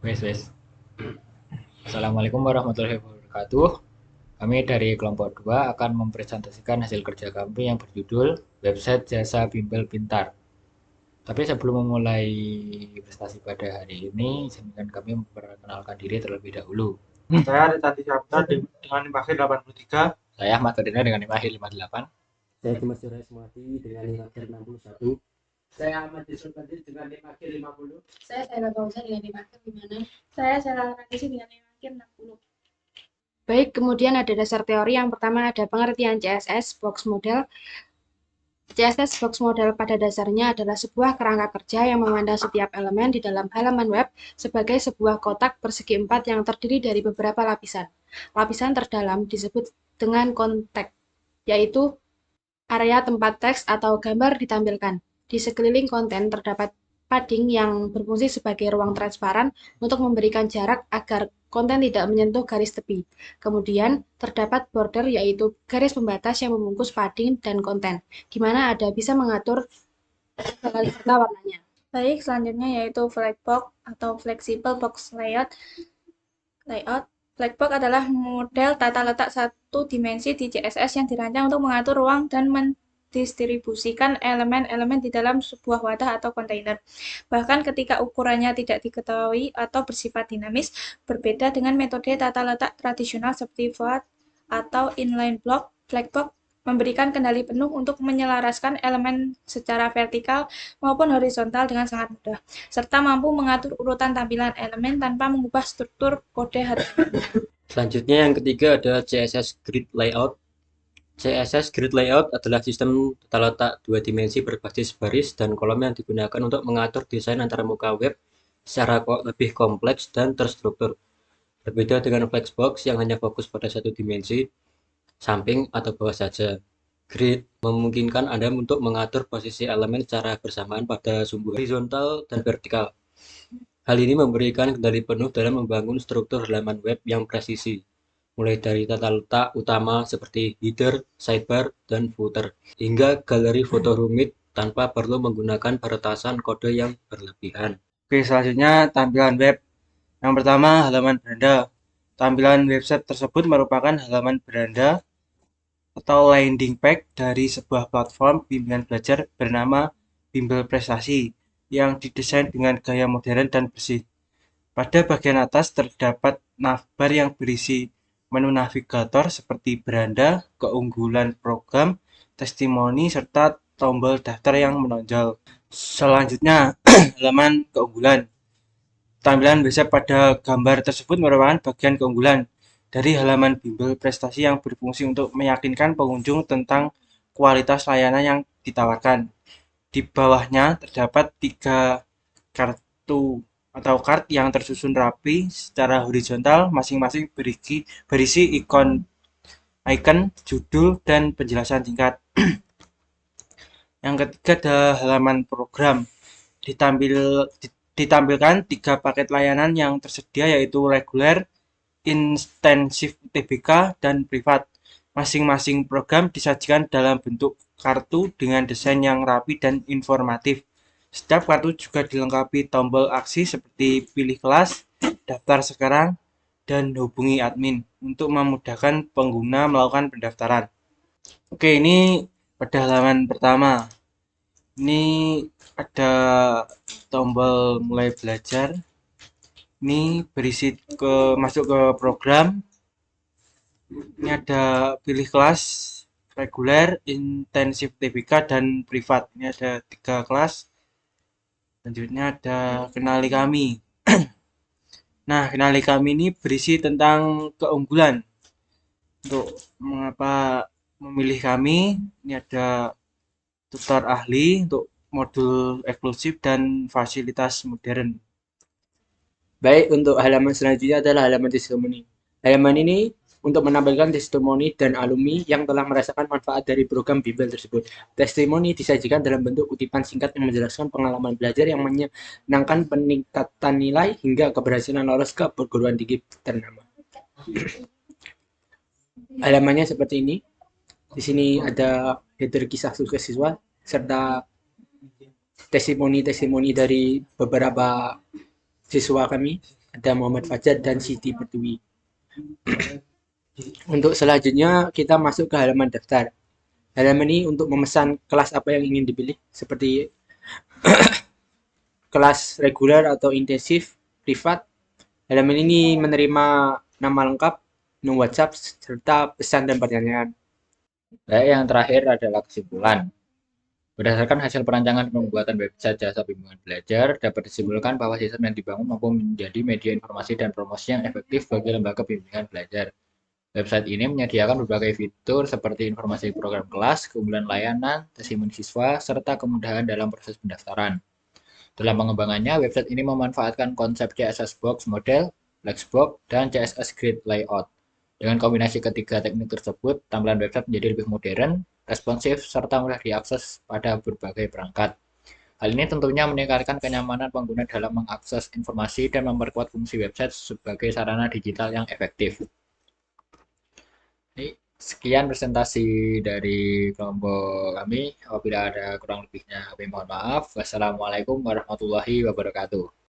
Wes. Assalamualaikum warahmatullahi wabarakatuh. Kami dari kelompok 2 akan mempresentasikan hasil kerja kami yang berjudul Website Jasa Bimbel Pintar. Tapi sebelum memulai prestasi pada hari ini, izinkan kami memperkenalkan diri terlebih dahulu. Saya Tati Sabta dengan NIM 83. Saya Ahmad Ferdinand dengan NIM 58. Saya Dimas Surai Semati dengan NIM 61. Saya Ahmad Yusuf Kadir dengan NIM 50. Saya Sarah Bauza dengan NIM 56. Saya Sarah Rakisi dengan NIM 60. Baik, kemudian ada dasar teori. Yang pertama ada pengertian CSS box model. CSS box model pada dasarnya adalah sebuah kerangka kerja yang memandang setiap elemen di dalam halaman web sebagai sebuah kotak persegi 4 yang terdiri dari beberapa lapisan. Lapisan terdalam disebut dengan konteks, yaitu area tempat teks atau gambar ditampilkan. Di sekeliling konten terdapat padding yang berfungsi sebagai ruang transparan untuk memberikan jarak agar konten tidak menyentuh garis tepi. Kemudian, terdapat border yaitu garis pembatas yang membungkus padding dan konten, di mana ada bisa mengatur serta warnanya. Baik, selanjutnya yaitu flagbox atau flexible box layout. Flagbox adalah model tata letak satu dimensi di CSS yang dirancang untuk mengatur ruang dan mendistribusikan elemen-elemen di dalam sebuah wadah atau kontainer. Bahkan ketika ukurannya tidak diketahui atau bersifat dinamis, berbeda dengan metode tata letak tradisional seperti void atau inline block, flagbox memberikan kendali penuh untuk menyelaraskan elemen secara vertikal maupun horizontal dengan sangat mudah, serta mampu mengatur urutan tampilan elemen tanpa mengubah struktur kode HTML. Selanjutnya yang ketiga ada CSS Grid Layout. CSS Grid Layout adalah sistem tata letak dua dimensi berbasis baris dan kolom yang digunakan untuk mengatur desain antara muka web secara lebih kompleks dan terstruktur. Berbeda dengan Flexbox yang hanya fokus pada satu dimensi, samping atau bawah saja. Grid memungkinkan Anda untuk mengatur posisi elemen secara bersamaan pada sumbu horizontal dan vertikal. Hal ini memberikan kendali penuh dalam membangun struktur halaman web yang presisi, mulai dari tata letak utama seperti header, sidebar, dan footer, hingga galeri foto rumit tanpa perlu menggunakan peretasan kode yang berlebihan. Oke, selanjutnya tampilan web. Yang pertama, halaman beranda. Tampilan website tersebut merupakan halaman beranda atau landing page dari sebuah platform bimbingan belajar bernama Bimbel Prestasi yang didesain dengan gaya modern dan bersih. Pada bagian atas terdapat navbar yang berisi menu navigator seperti beranda, keunggulan program, testimoni, serta tombol daftar yang menonjol. Selanjutnya, halaman keunggulan. Tampilan website pada gambar tersebut merupakan bagian keunggulan dari halaman bimbel prestasi yang berfungsi untuk meyakinkan pengunjung tentang kualitas layanan yang ditawarkan. Di bawahnya terdapat 3 kartu atau card yang tersusun rapi secara horizontal, masing-masing berisi icon, judul, dan penjelasan singkat. Yang ketiga ada halaman program. Ditampilkan 3 paket layanan yang tersedia yaitu reguler, intensif UTBK, dan privat. Masing-masing program disajikan dalam bentuk kartu dengan desain yang rapi dan informatif. Setiap kartu juga dilengkapi tombol aksi seperti pilih kelas, daftar sekarang, dan hubungi admin untuk memudahkan pengguna melakukan pendaftaran. Oke, ini pada halaman pertama. Ini ada tombol mulai belajar. Ini berisi masuk ke program. Ini ada pilih kelas, reguler, intensif TBK, dan privat. Ini ada 3 kelas. Selanjutnya ada kenali kami. Nah, kenali kami ini berisi tentang keunggulan. Untuk mengapa memilih kami, ini ada tutor ahli untuk modul eksklusif dan fasilitas modern. Baik, untuk halaman selanjutnya adalah halaman testimoni. Halaman ini untuk menampilkan testimoni dan alumni yang telah merasakan manfaat dari program bimbel tersebut. Testimoni disajikan dalam bentuk kutipan singkat yang menjelaskan pengalaman belajar yang menyenangkan, peningkatan nilai, hingga keberhasilan lolos ke perguruan tinggi ternama. Halamannya seperti ini. Di sini ada header kisah sukses siswa, serta testimoni-testimoni dari beberapa siswa kami, ada Muhammad Fajar dan Siti Pertiwi. Untuk selanjutnya kita masuk ke halaman daftar. Halaman ini untuk memesan kelas apa yang ingin dipilih, seperti kelas reguler atau intensif, privat. Halaman ini menerima nama lengkap, nomor WhatsApp, serta pesan dan pertanyaan. Baik, yang terakhir adalah kesimpulan. Berdasarkan hasil perancangan pembuatan website jasa bimbingan belajar, dapat disimpulkan bahwa sistem yang dibangun mampu menjadi media informasi dan promosi yang efektif bagi lembaga bimbingan belajar. Website ini menyediakan berbagai fitur seperti informasi program kelas, keunggulan layanan, testimoni siswa, serta kemudahan dalam proses pendaftaran. Dalam pengembangannya, website ini memanfaatkan konsep CSS Box Model, Flexbox, dan CSS Grid Layout. Dengan kombinasi ketiga teknik tersebut, tampilan website menjadi lebih modern, responsif, serta mudah diakses pada berbagai perangkat. Hal ini tentunya meningkatkan kenyamanan pengguna dalam mengakses informasi dan memperkuat fungsi website sebagai sarana digital yang efektif. Sekian presentasi dari kelompok kami. Apabila ada kurang lebihnya, kami mohon maaf. Wassalamualaikum warahmatullahi wabarakatuh.